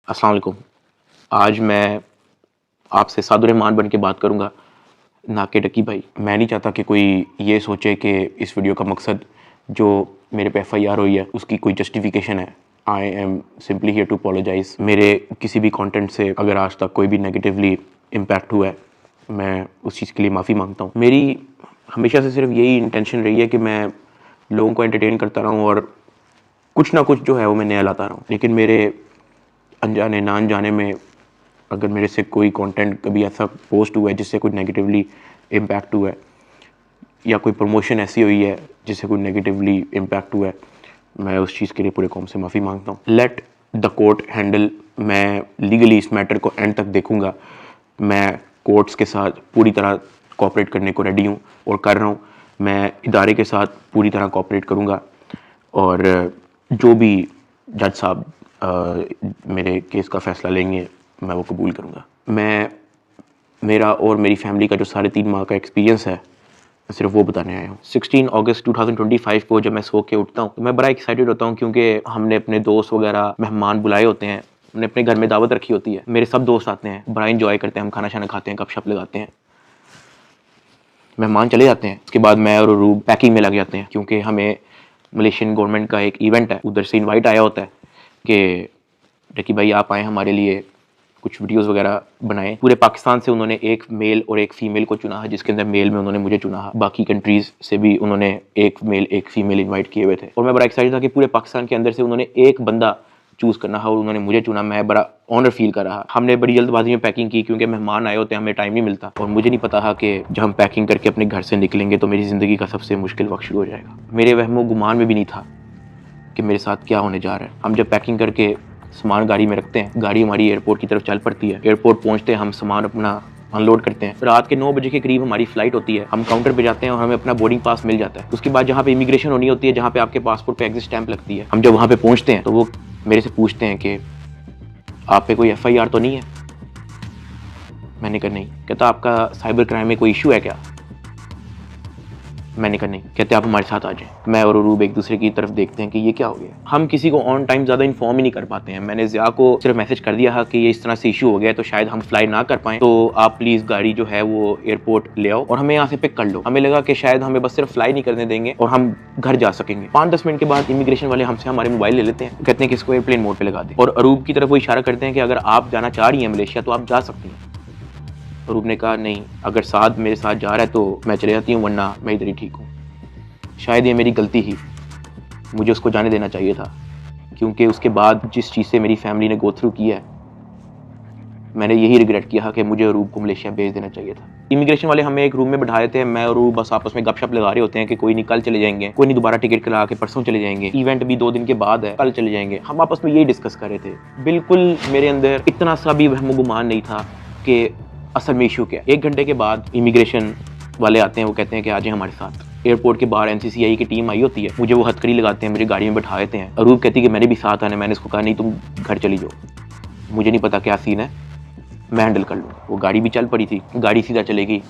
अस्सलाम वालेकुम। आज मैं आपसे सादुर रहमान बन के बात करूँगा, ना कि डकी भाई। मैं नहीं चाहता कि कोई ये सोचे कि इस वीडियो का मकसद जो मेरे पे FIR हुई है उसकी कोई जस्टिफिकेशन है। I am simply here to apologise. मेरे किसी भी कंटेंट से अगर आज तक कोई भी नेगेटिवली इम्पैक्ट हुआ है, मैं उस चीज़ के लिए माफ़ी मांगता हूँ। मेरी हमेशा से सिर्फ यही इंटेंशन रही है कि मैं लोगों को एंटरटेन करता रहूँ और कुछ ना कुछ जो है वो मैं नया लाता रहूँ। लेकिन मेरे अनजाने ना अनजाने में अगर मेरे से कोई कंटेंट कभी ऐसा पोस्ट हुआ है जिससे कोई नेगेटिवली इम्पैक्ट हुआ है, या कोई प्रमोशन ऐसी हुई है जिससे कोई नेगेटिवली इम्पैक्ट हुआ है, मैं उस चीज़ के लिए पूरे कौम से माफ़ी मांगता हूँ। Let the court handle. मैं लीगली इस मैटर को एंड तक देखूँगा। मैं कोर्ट्स के साथ पूरी तरह कोऑपरेट करने को रेडी हूँ और कर रहा हूँ। मैं इदारे के साथ पूरी तरह कोऑपरेट करूँगा और जो भी जज साहब मेरे केस का फ़ैसला लेंगे मैं वो कबूल करूँगा। मेरा और मेरी फैमिली का जो 3.5 माह का एक्सपीरियंस है, मैं सिर्फ वो बताने आया हूँ। 16 अगस्त 2025 को जब मैं सो के उठता हूँ तो मैं बड़ा एक्साइटेड होता हूँ, क्योंकि हमने अपने दोस्त वगैरह मेहमान बुलाए होते हैं। हमने अपने घर में दावत रखी होती है, मेरे सब दोस्त आते हैं, बड़ा इंजॉय करते हैं, हम खाना शाना खाते हैं, गपशप लगाते हैं, मेहमान चले जाते हैं। उसके बाद मैं और रूब पैकिंग में लग जाते हैं, क्योंकि हमें मलेशियन गवर्नमेंट का एक इवेंट है, उधर से इनवाइट आया होता है कि डकी भाई आप आए, हमारे लिए कुछ वीडियोस वगैरह बनाए। पूरे पाकिस्तान से उन्होंने एक मेल और एक फ़ीमेल को चुना है, जिसके अंदर मेल में उन्होंने मुझे चुना है। बाकी कंट्रीज़ से भी उन्होंने एक मेल एक फ़ीमेल इनवाइट किए हुए थे और मैं बड़ा एक्साइटेड था कि पूरे पाकिस्तान के अंदर से उन्होंने एक बंदा चूज़ करना है और उन्होंने मुझे चुना। मैं बड़ा ऑनर फील कर रहा। हमने बड़ी जल्दबाजी में पैकिंग की, क्योंकि मेहमान आए होते हैं, हमें टाइम नहीं मिलता, और मुझे नहीं पता था कि जब हम पैकिंग करके अपने घर से निकलेंगे तो मेरी ज़िंदगी का सबसे मुश्किल वक्त शुरू हो जाएगा। मेरे वहमो गुमान में भी नहीं था कि मेरे साथ क्या होने जा रहा है। हम जब पैकिंग करके सामान गाड़ी में रखते हैं, गाड़ी हमारी एयरपोर्ट की तरफ चल पड़ती है। एयरपोर्ट पहुंचते हैं, हम सामान अपना अनलोड करते हैं। रात के 9 बजे के करीब हमारी फ़्लाइट होती है। हम काउंटर पे जाते हैं और हमें अपना बोर्डिंग पास मिल जाता है। उसके बाद जहाँ पे इमिग्रेशन होनी होती है, जहाँ पे आपके पासपोर्ट पे एग्जिट स्टैंप लगती है, हम जब वहाँ पे पहुँचते हैं तो वो मेरे से पूछते हैं कि आप पे कोई FIR तो नहीं है। मैंने कहा नहीं। कहता आपका साइबर क्राइम में कोई इशू है क्या? मैंने कहा नहीं। कहते आप हमारे साथ आ जाएं। मैं और अरूब एक दूसरे की तरफ देखते हैं कि ये क्या हो गया। हम किसी को ऑन टाइम ज़्यादा इन्फॉर्म ही नहीं कर पाते हैं। मैंने ज़िया को सिर्फ मैसेज कर दिया है कि ये इस तरह से इशू हो गया है, तो शायद हम फ्लाई ना कर पाएँ, तो आप प्लीज़ गाड़ी जो है वो एयरपोर्ट ले आओ और हमें यहाँ से पिक कर लो। हमें लगा कि शायद हमें बस सिर्फ फ्लाई नहीं करने देंगे और हम घर जा सकेंगे। 5-10 मिनट के बाद इमिग्रेशन वाले हमसे हमारे मोबाइल ले लेते हैं, कहते हैं कि इसको एयरप्लेन मोड पर लगा दें, और अरूब की तरफ वो इशारा करते हैं कि अगर आप जाना चाह रही हैं मलेशिया तो आप जा सकती हैं। अरूब ने कहा नहीं, अगर साथ मेरे साथ जा रहा है तो मैं चले जाती हूँ, वरना मैं इधर ही ठीक हूँ। शायद ये मेरी गलती ही, मुझे उसको जाने देना चाहिए था, क्योंकि उसके बाद जिस चीज़ से मेरी फैमिली ने गो थ्रू किया है, मैंने यही रिग्रेट किया कि मुझे अरूब को मलेशिया भेज देना चाहिए था। इमिग्रेशन वाले हमें एक रूम में बिठा देते हैं। मैं और अरूब बस आपस में गपशप लगा रहे होते हैं कि कोई नहीं कल चले जाएंगे, कोई नहीं दोबारा टिकट करा के परसों चले जाएंगे, इवेंट भी 2 दिन के बाद है, कल चले जाएंगे। हम आपस में यही डिस्कस कर रहे थे। बिल्कुल मेरे अंदर इतना सा भी वहम गुमान नहीं था कि असल में इशू क्या है। 1 घंटे के बाद इमिग्रेशन वाले आते हैं, वो कहते हैं कि आ जाए हमारे साथ। एयरपोर्ट के बाहर NCCI की टीम आई होती है, मुझे वो हथकड़ी लगाते हैं, मेरी गाड़ी में बैठा देते हैं। अरूब कहती है कि मैंने भी साथ आना है। मैंने इसको कहा नहीं, तुम घर चली जाओ, मुझे नहीं पता क्या सीन है, मैं हैंडल कर लूँगा। वो गाड़ी भी चल पड़ी थी, गाड़ी सीधा चलेगी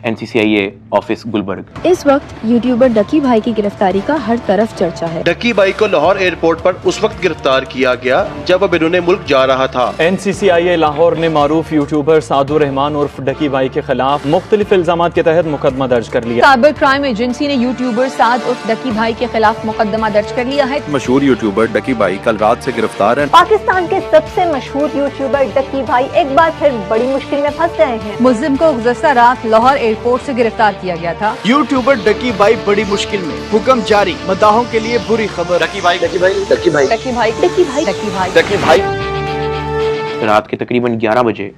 NCCI ऑफिस गुलबर्ग। इस वक्त यूट्यूबर डकी भाई की गिरफ्तारी का हर तरफ चर्चा है। डकी भाई को लाहौर एयरपोर्ट पर उस वक्त गिरफ्तार किया गया जब बिनूने मुल्क जा रहा था। NCCI लाहौर ने मारूफ यूट्यूबर सादुर रहमान उर्फ डकी भाई के खिलाफ मुख्तलिफ इल्जामात के तहत मुकदमा दर्ज कर लिया। साइबर क्राइम एजेंसी ने यूट्यूबर साद उर्फ डकी भाई के खिलाफ मुकदमा दर्ज कर लिया है। मशहूर यूट्यूबर डकी भाई कल रात से गिरफ्तार है। पाकिस्तान के सबसे मशहूर यूट्यूबर डकी भाई एक बार फिर बड़ी मुश्किल में फंस गए हैं। मुल्जिम को गुज़श्ता रात लाहौर एयरपोर्ट से गिरफ्तार किया गया था। यूट्यूबर डकी भाई बड़ी मुश्किल में, हुक्म जारी, मद्दाहों के लिए बुरी खबर। डकी भाई डकी भाई डकी भाई डकी भाई डकी भाई डकी भाई डकी भाई। रात के तकरीबन 11 बजे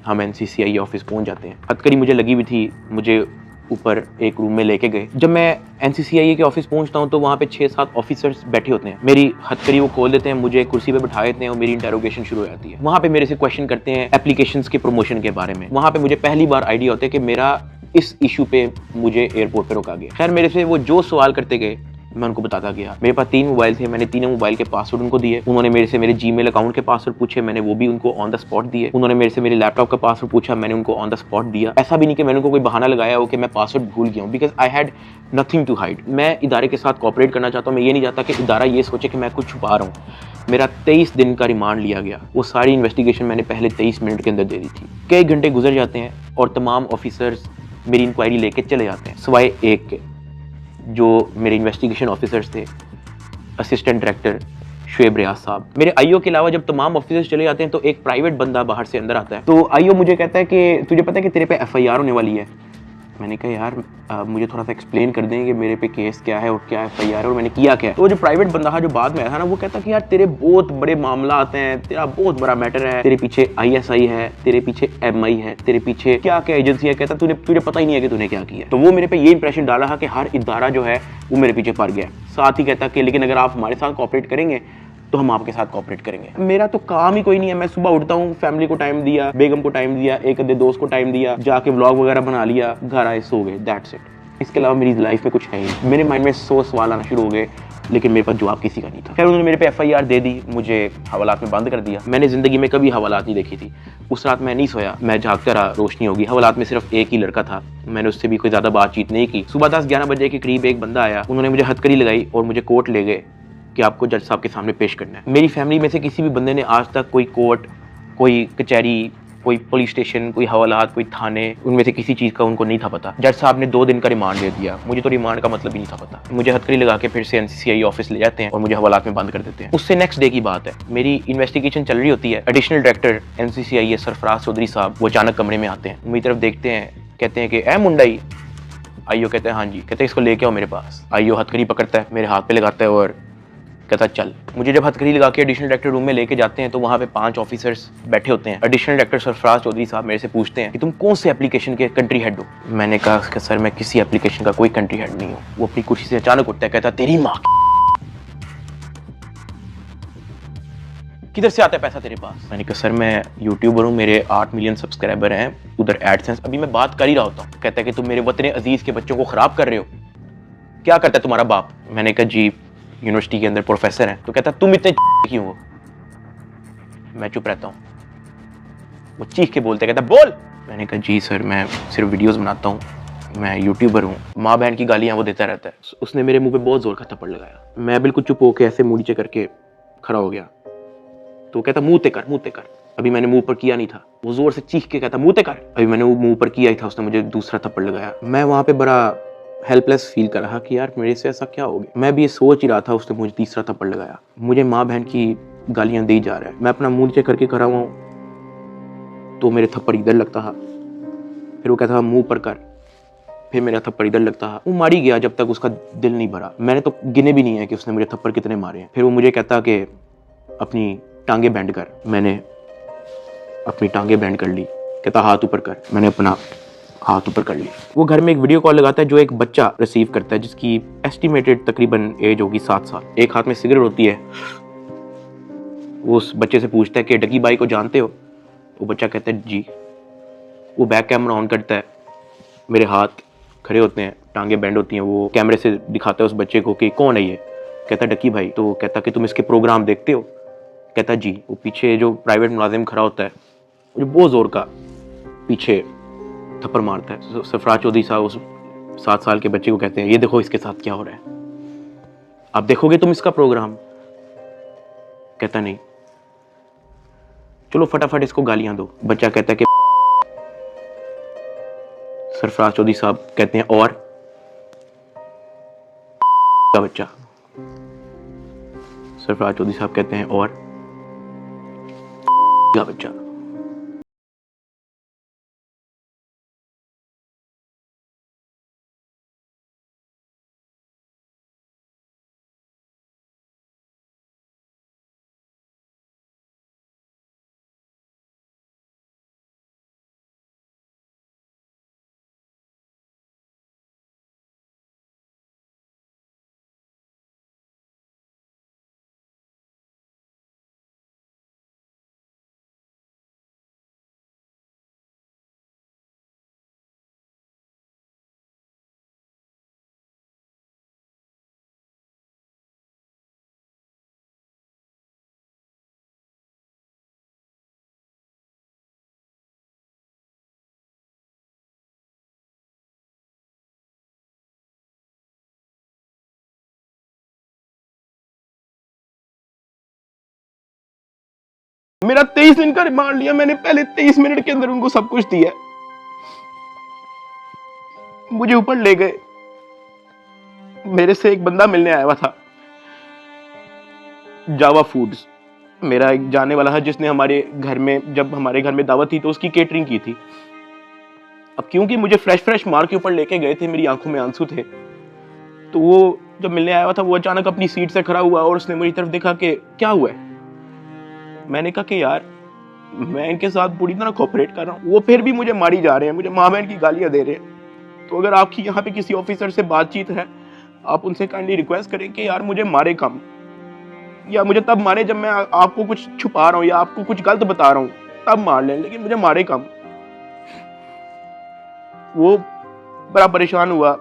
हम NCCI ऑफिस पहुंच जाते हैं। हथकड़ी मुझे लगी हुई थी, मुझे ऊपर एक रूम में लेके गए। जब मैं NCCI के ऑफिस पहुंचता हूं तो वहां पे 6-7 ऑफिसर्स बैठे होते हैं। मेरी हथकड़ी वो खोल देते हैं, मुझे कुर्सी पे बिठा देते हैं और मेरी इंटेरोगेशन शुरू हो जाती है। वहां पे मेरे से क्वेश्चन करते हैं एप्लीकेशंस के प्रमोशन के बारे में। वहां पे मुझे पहली बार आइडिया होता है कि मेरा इस इशू पे मुझे एयरपोर्ट पे रोका गया। खैर मेरे से वो जो सवाल करते गए मैं उनको बताता गया। मेरे पास 3 मोबाइल थे, मैंने तीनों मोबाइल के पासवर्ड उनको दिए। उन्होंने मेरे से मेरे जीमेल अकाउंट के पासवर्ड पूछे, मैंने वो भी उनको ऑन द स्पॉट दिए। उन्होंने मेरे से मेरे लैपटॉप का पासवर्ड पूछा, मैंने उनको ऑन द स्पॉट दिया। ऐसा भी नहीं कि मैंने उनको कोई बहाना लगाया हो कि मैं पासवर्ड भूल गया हूँ, because I had nothing to hide. मैं इदारे के साथ कॉपरेट करना चाहता हूँ। मैं ये नहीं चाहता कि इदारा ये सोचे कि मैं कुछ छुपा रहा हूँ। मेरा 23 दिन का रिमांड लिया गया। वो सारी इन्वेस्टिगेशन मैंने पहले 23 मिनट के अंदर दे दी थी। कई घंटे गुजर जाते हैं और तमाम ऑफिसर्स मेरी इंक्वायरी लेके चले जाते हैं, सिवाय एक के, जो मेरे इन्वेस्टिगेशन ऑफिसर्स थे, असिस्टेंट डायरेक्टर शुएब रियाज साहब। मेरे आईओ के अलावा जब तमाम ऑफिसर्स चले जाते हैं तो एक प्राइवेट बंदा बाहर से अंदर आता है। तो आईओ मुझे कहता है कि तुझे पता है कि तेरे पे एफआईआर होने वाली है। मैंने कहा यार मुझे थोड़ा सा एक्सप्लेन कर दें कि मेरे पे केस क्या है और क्या एफआईआर है और मैंने किया क्या है। तो जो प्राइवेट बंदा था जो बाद में आया था ना, वो कहता कि यार तेरे बहुत बड़े मामला आते हैं, तेरा बहुत बड़ा मैटर है, तेरे पीछे आईएसआई है, तेरे पीछे एमआई है, तेरे पीछे क्या क्या एजेंसी है। कहता तुझे पता ही नहीं है कि तूने क्या किया। तो वो मेरे पे ये इंप्रेशन डाला था कि हर इदारा जो है वो मेरे पीछे पड़ गया। साथ ही कहता कि लेकिन अगर आप हमारे साथ कॉपरेट करेंगे तो हम आपके साथ कॉपरेट करेंगे। मेरा तो काम ही कोई नहीं है। मैं सुबह उठता हूँ, फैमिली को टाइम दिया, बेगम को टाइम दिया, एक आधे दोस्त को टाइम दिया, जाके व्लॉग वगैरह बना लिया, घर आए, सो गए, दैट्स इट। इसके अलावा मेरी लाइफ में कुछ है ही नहीं। मेरे माइंड में 100 सवाल आना शुरू हो गए, लेकिन मेरे पास जवाब किसी का नहीं था। खैर उन्होंने मेरे पे एफआईआर दे दी, मुझे हवालात में बंद कर दिया। मैंने जिंदगी में कभी हवालात नहीं देखी थी। उस रात मैं नहीं सोया, मैं जागता रहा, रोशनी होगी। हवालात में सिर्फ एक ही लड़का था, मैंने उससे भी कोई ज्यादा बातचीत नहीं की। सुबह 10-11 बजे के करीब एक बंदा आया, उन्होंने मुझे हथकड़ी लगाई और मुझे कोर्ट ले गए कि आपको जज साहब के सामने पेश करना है। मेरी फैमिली में से किसी भी बंदे ने आज तक कोई कोर्ट, कोई कचहरी, कोई पुलिस स्टेशन, कोई हवालात, कोई थाने, उनमें से किसी चीज़ का उनको नहीं था पता। जज साहब ने 2 दिन का रिमांड दे दिया। मुझे तो रिमांड का मतलब ही नहीं था पता। मुझे हथकड़ी लगा के फिर से एनसीसीआई ऑफिस ले जाते हैं और मुझे हवालात में बंद कर देते हैं। उससे नेक्स्ट डे की बात है, मेरी इन्वेस्टिगेशन चल रही होती है। एडिशनल डायरेक्टर एनसीसीआई सरफराज चौधरी साहब वो अचानक कमरे में आते हैं, मेरी तरफ देखते हैं, कहते हैं कि ए मुंडाई। आईओ कहते हैं हाँ जी। कहते हैं इसको लेके आओ मेरे पास। आईओ हथकड़ी पकड़ता है, मेरे हाथ पे लगाता है और कहता चल। मुझे जब हथकड़ी लगा के एडिशनल डायरेक्टर रूम में लेके जाते हैं तो वहाँ पे 5 ऑफिसर्स बैठे होते हैं। एडिशनल डायरेक्टर सरफराज चौधरी साहब मेरे से पूछते हैं कि तुम कौन से एप्लीकेशन के कंट्री हेड हो। मैंने कहा कि सर मैं किसी एप्लीकेशन का कोई कंट्री हेड नहीं हूँ। वो अपनी कुर्सी से अचानक उठता है, कहता तेरी माँ किधर से आता है पैसा तेरे पास। मैंने कहा सर मैं यूट्यूबर हूँ, मेरे 8 मिलियन सब्सक्राइबर हैं, उधर एडसेंस अभी मैं बात कर ही रहा होता हूँ। कहता है कि तुम मेरे वतन अजीज के बच्चों को खराब कर रहे हो, क्या करता है तुम्हारा बाप। मैंने कहा जी यूनिवर्सिटी के अंदर प्रोफेसर हैं। तो कहता तुम इतने क्यों हो। मैं चुप रहता हूँ। वो चीख के बोलते, कहता बोल। मैंने कहा जी सर मैं सिर्फ वीडियोस बनाता हूँ, मैं यूट्यूबर हूँ। माँ बहन की गालियाँ वो देता रहता है। उसने मेरे मुंह पे बहुत जोर का थप्पड़ लगाया। मैं बिल्कुल चुप होकर ऐसे मुंह नीचे करके खड़ा हो गया। तो कहता मुंह ते कर, मुंह ते कर। अभी मैंने मुंह पर किया नहीं था। वो जोर से चीख के कहता मुंह ते कर। अभी मैंने वो मुंह पर किया ही था, उसने मुझे दूसरा थप्पड़ लगाया। मैं वहाँ पे बड़ा हेल्पलेस फील कर रहा कि यार मेरे से ऐसा क्या हो गया। मैं भी ये सोच ही रहा था, उसने मुझे तीसरा थप्पड़ लगाया। मुझे माँ बहन की गालियां दी जा रहा है। मैं अपना मुंह नीचे करके खड़ा हुआ हूँ तो मेरे थप्पड़ इधर लगता था, फिर वो कहता था मुंह पर कर, फिर मेरा थप्पड़ इधर लगता था। वो मारी गया जब तक उसका दिल नहीं भरा। मैंने तो गिने भी नहीं है कि उसने मुझे थप्पड़ कितने मारे हैं। फिर वो मुझे कहता कि अपनी टांगे बैंड कर। मैंने अपनी टांगे बैंड कर ली। कहता हाथ ऊपर कर। मैंने अपना हाथ ऊपर कर ली। वो घर में एक वीडियो कॉल लगाता है जो एक बच्चा रिसीव करता है जिसकी एस्टिमेटेड तकरीबन एज होगी 7 साल। एक हाथ में सिगरेट होती है। वो उस बच्चे से पूछता है कि डकी बाई को जानते हो। वो बच्चा कहता है जी। वो बैक कैमरा ऑन करता है, मेरे हाथ खड़े होते हैं, टांगे बैंड होती हैं। वो कैमरे से दिखाता है उस बच्चे को कि कौन है ये। कहता डकी भाई। तो कहता कि तुम इसके प्रोग्राम देखते हो। कहता जी। वो पीछे जो प्राइवेट मुलाजिम खड़ा होता है वो बहुत जोर का पीछे थप्पड़ मारता है। सरफराज चौधरी साहब उस 7 साल के बच्चे को कहते हैं ये देखो इसके साथ क्या हो रहा है, आप देखोगे तुम इसका प्रोग्राम। कहता नहीं, चलो फटाफट इसको गालियां दो। बच्चा कहता है कि सरफराज चौधरी साहब कहते हैं और का बच्चा। सरफराज चौधरी साहब कहते हैं और का बच्चा। मेरा 23 दिन का रिमांड लिया मैंने, पहले 23 मिनट के अंदर उनको सब कुछ दिया, मुझे ऊपर ले गए। मेरे से एक बंदा मिलने आया हुआ था, जावा फूड्स, मेरा एक जाने वाला है जिसने हमारे घर में, जब हमारे घर में दावत थी तो उसकी केटरिंग की थी। अब क्योंकि मुझे फ्रेश मार के ऊपर लेके गए थे, मेरी आंखों में आंसू थे, तो वो जब मिलने आया हुआ था वो अचानक अपनी सीट से खड़ा हुआ और उसने मेरी तरफ देखा कि क्या हुआ है। मैंने कहा कि यार मैं इनके साथ पूरी तरह कोऑपरेट कर रहा हूँ, वो फिर भी मुझे मारी जा रहे हैं, मुझे माँ बहन की गालियां दे रहे हैं। तो अगर आपकी यहाँ पे किसी ऑफिसर से बातचीत है, आप उनसे काइंडली रिक्वेस्ट करें कि यार मुझे मारे कम, या मुझे तब मारे जब मैं आपको कुछ छुपा रहा हूँ या आपको कुछ गलत बता रहा हूँ, तब मार लें, लेकिन मुझे मारे कम। वो बड़ा परेशान हुआ,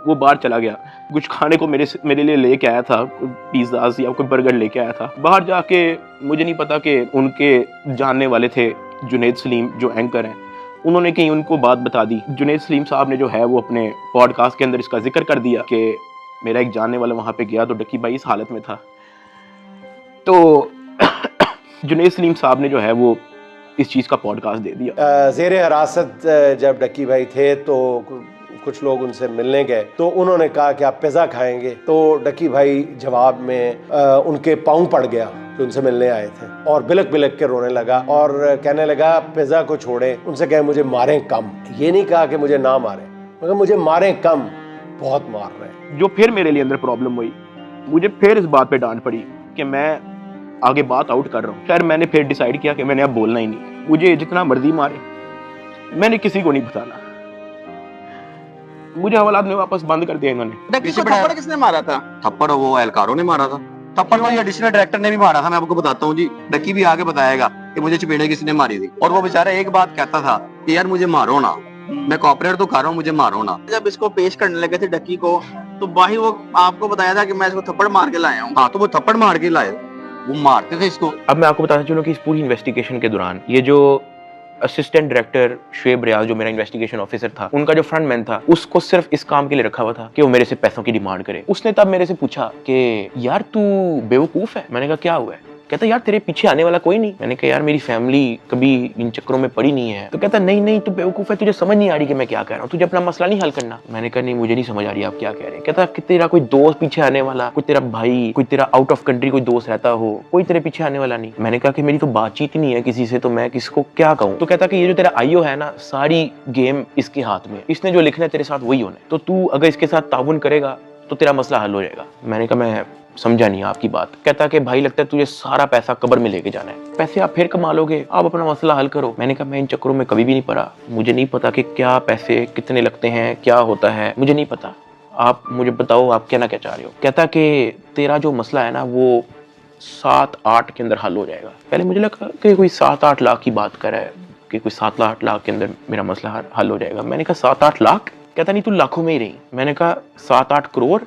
वो बाहर चला गया, कुछ खाने को मेरे लिए लेके आया था, पिज्ज़ा या कोई बर्गर लेके आया था। बाहर जाके मुझे नहीं पता कि उनके जानने वाले थे जुनैद सलीम जो एंकर हैं, उन्होंने कहीं उनको बात बता दी। जुनैद सलीम साहब ने जो है वो अपने पॉडकास्ट के अंदर इसका जिक्र कर दिया कि मेरा एक जानने वाला वहाँ पे गया तो डक्की भाई इस हालत में था। तो जुनैद सलीम साहब ने जो है वो इस चीज़ का पॉडकास्ट दे दिया। ज़ेरे हिरासत जब डक्की भाई थे तो कुछ लोग उनसे मिलने गए, तो उन्होंने कहा कि आप पिज़्ज़ा खाएंगे, तो डक्की भाई जवाब में उनके पाँव पड़ गया जो उनसे मिलने आए थे, और बिलक बिलक के रोने लगा और कहने लगा पिज़्ज़ा को छोड़े, उनसे कहे मुझे मारें कम। ये नहीं कहा कि मुझे ना मारें, मगर मुझे मारें कम, बहुत मार रहे हैं। जो फिर मेरे लिए अंदर प्रॉब्लम हुई, मुझे फिर इस बात पे डांट पड़ी कि मैं आगे बात आउट कर रहा हूँ। खैर मैंने फिर डिसाइड किया कि मैंने अब बोलना ही नहीं, मुझे जितना मर्जी मारे, मैंने किसी को नहीं बताना। मुझे हवालात में वापस बंद कर दिया इन्होंने। थप्पड़ किसने मारा था? थप्पड़ वो एहलकारों ने मारा था, थप्पड़ वही एडिशनल डायरेक्टर ने भी मारा था। मैं आपको बताता हूँ जी, डक्की भी आगे बताएगा कि मुझे चपेड़े किसने मारी थी, और वो बेचारा एक बात कहता था कि यार मुझे मारो ना, मैं कॉपरेट तो कर रहा हूँ, मुझे मारो ना। जब इसको पेश करने लगे थे डक्की को, तो भाई वो आपको बताया था कि मैं इसको थप्पड़ मार के लाया हूँ। हाँ, तो वो थप्पड़ मार के लाए, वो मारते थे इसको। अब मैं आपको बताना चाहूँ कि इस पूरी इन्वेस्टिगेशन के दौरान ये जो असिस्टेंट डायरेक्टर शुएब रियाज जो मेरा इन्वेस्टिगेशन ऑफिसर था, उनका जो फ्रंटमैन था, उसको सिर्फ इस काम के लिए रखा हुआ था कि वो मेरे से पैसों की डिमांड करे। उसने तब मेरे से पूछा कि यार तू बेवकूफ है। मैंने कहा क्या हुआ है? कहता यार तेरे पीछे आने वाला कोई नहीं। मैंने कहा यार मेरी फैमिली कभी इन चक्करों में पड़ी नहीं है। तो कहता नहीं तू बेवकूफ है, तुझे समझ नहीं आ रही कि मैं क्या कह रहा हूँ, तुझे अपना मसला नहीं हल करना। मैंने कहा नहीं मुझे नहीं समझ आ रही आप क्या कह रहे हैं। कहता कि तेरा कोई दोस्त पीछे आने वाला, कोई तेरा भाई, कोई तेरा आउट ऑफ कंट्री कोई दोस्त रहता हो, कोई तेरे पीछे आने वाला नहीं। मैंने कहा कि मेरी तो बातचीत ही नहीं है किसी से, तो मैं किसको क्या कहूँ। तो कहता कि ये जो तेरा आईओ है ना, सारी गेम इसके हाथ में, इसने जो लिखना है तेरे साथ वही होना है, तो तू अगर इसके साथ ताउन करेगा तो तेरा मसला हल हो जाएगा। मैंने कहा मैं समझा नहीं आपकी बात। कहता कि भाई लगता है तुझे सारा पैसा कब्र में लेके जाना है, पैसे आप फिर कमा लोगे, आप अपना मसला हल करो। मैंने कहा मैं इन चक्करों में कभी भी नहीं पड़ा, मुझे नहीं पता कि क्या पैसे कितने लगते हैं, क्या होता है, मुझे नहीं पता, आप मुझे बताओ आप कहना क्या चाह रहे हो। कहता कि तेरा जो मसला है ना वो 7-8 के अंदर हल हो जाएगा। पहले मुझे लगा कि कोई 7-8 लाख की बात कर रहा है कि कोई 7-8 लाख के अंदर मेरा मसला हल हो जाएगा। मैंने कहा 7-8 लाख? कहता नहीं तू लाखों में ही रही। मैंने कहा 7-8 करोड़?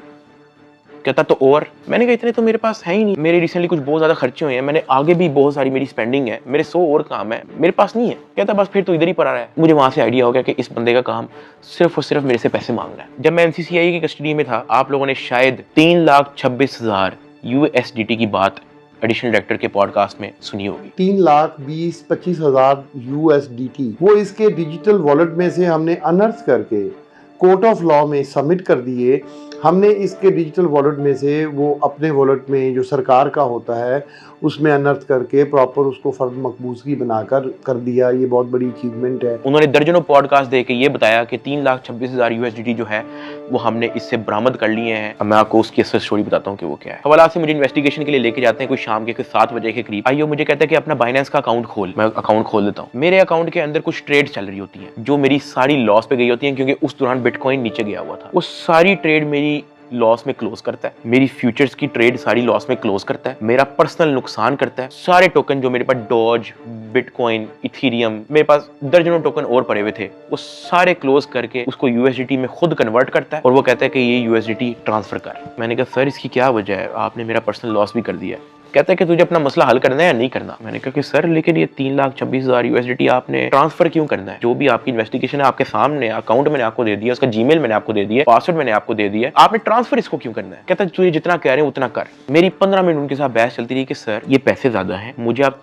कहता तो और। मैंने कहा इतने तो मेरे पास है ही नहीं, मेरे रिसेंटली कुछ बहुत ज्यादा खर्चे हुए हैं, मैंने आगे भी बहुत सारी मेरी स्पेंडिंग है, मेरे 100 और काम है, मेरे पास नहीं है। कहता बस फिर तो इधर ही पड़ा रहा है। मुझे वहां से आइडिया हो गया कि इस बंदे का काम सिर्फ और सिर्फ मेरे से पैसे मांगना है। जब मैं NCCI की कस्टडी में था, आप लोगों ने शायद 3,26,000 USDT की बात एडिशनल डायरेक्टर के पॉडकास्ट में सुनी होगी। 3,20,25,000 USDT वो इसके डिजिटल वॉलेट में से हमने अनर्थ करके कोर्ट ऑफ लॉ में सबमिट कर दिए। हमने इसके डिजिटल वॉलेट में से वो अपने वॉलेट में जो सरकार का होता है उसमें अनर्थ करके प्रॉपर उसको फर्द मकबूजगी बनाकर कर दिया। ये बहुत बड़ी अचीवमेंट है। उन्होंने दर्जनों पॉडकास्ट दे के ये बताया कि 3,26,000 USDT जो है वो हमने इससे बरामद कर लिए हैं। अब मैं आपको उसकी असल स्टोरी बताता हूँ कि वो क्या है। हवाला से मुझे इन्वेस्टिगेशन के लिए लेके जाते हैं कोई शाम के 7 बजे के करीब। आइयो मुझे कहता है कि अपना बाइनेंस का अकाउंट खोल। मैं अकाउंट खोल देता हूँ। मेरे अकाउंट के अंदर कुछ ट्रेड चल रही होती है जो मेरी सारी लॉस पे गई होती है, क्योंकि उस दौरान बिटकॉइन नीचे गया हुआ था। वो सारी ट्रेड मेरी लॉस में क्लोज करता है, मेरी फ्यूचर्स की ट्रेड सारी लॉस में क्लोज करता है, मेरा पर्सनल नुकसान करता है। सारे टोकन जो मेरे पास डॉज, बिटकॉइन, इथीरियम, मेरे पास दर्जनों टोकन और पड़े हुए थे, वो सारे क्लोज करके उसको USDT में खुद कन्वर्ट करता है और वो कहता है कि ये USDT ट्रांसफर कर। मैंने कहा सर इसकी क्या वजह है, आपने मेरा पर्सनल लॉस भी कर दिया है। कहता है कि तुझे अपना मसला हल करना है या नहीं करना। मैंने कहा कि सर लेकिन ये 3,26,000 USDT आपने ट्रांसफर क्यों करना है? जो भी आपकी इन्वेस्टिगेशन है आपके सामने, अकाउंट मैंने आपको दे दिया, उसका जीमेल मैंने आपको दे दिया, पासवर्ड मैंने आपको दे दिया, आपने ट्रांसफर इसको क्यों करना है? कहता है तुझे जितना कह रहे हैं उतना कर। मेरी 15 मिनट उनके साथ बहस चलती रही कि सर ये पैसे ज्यादा हैं, मुझे आप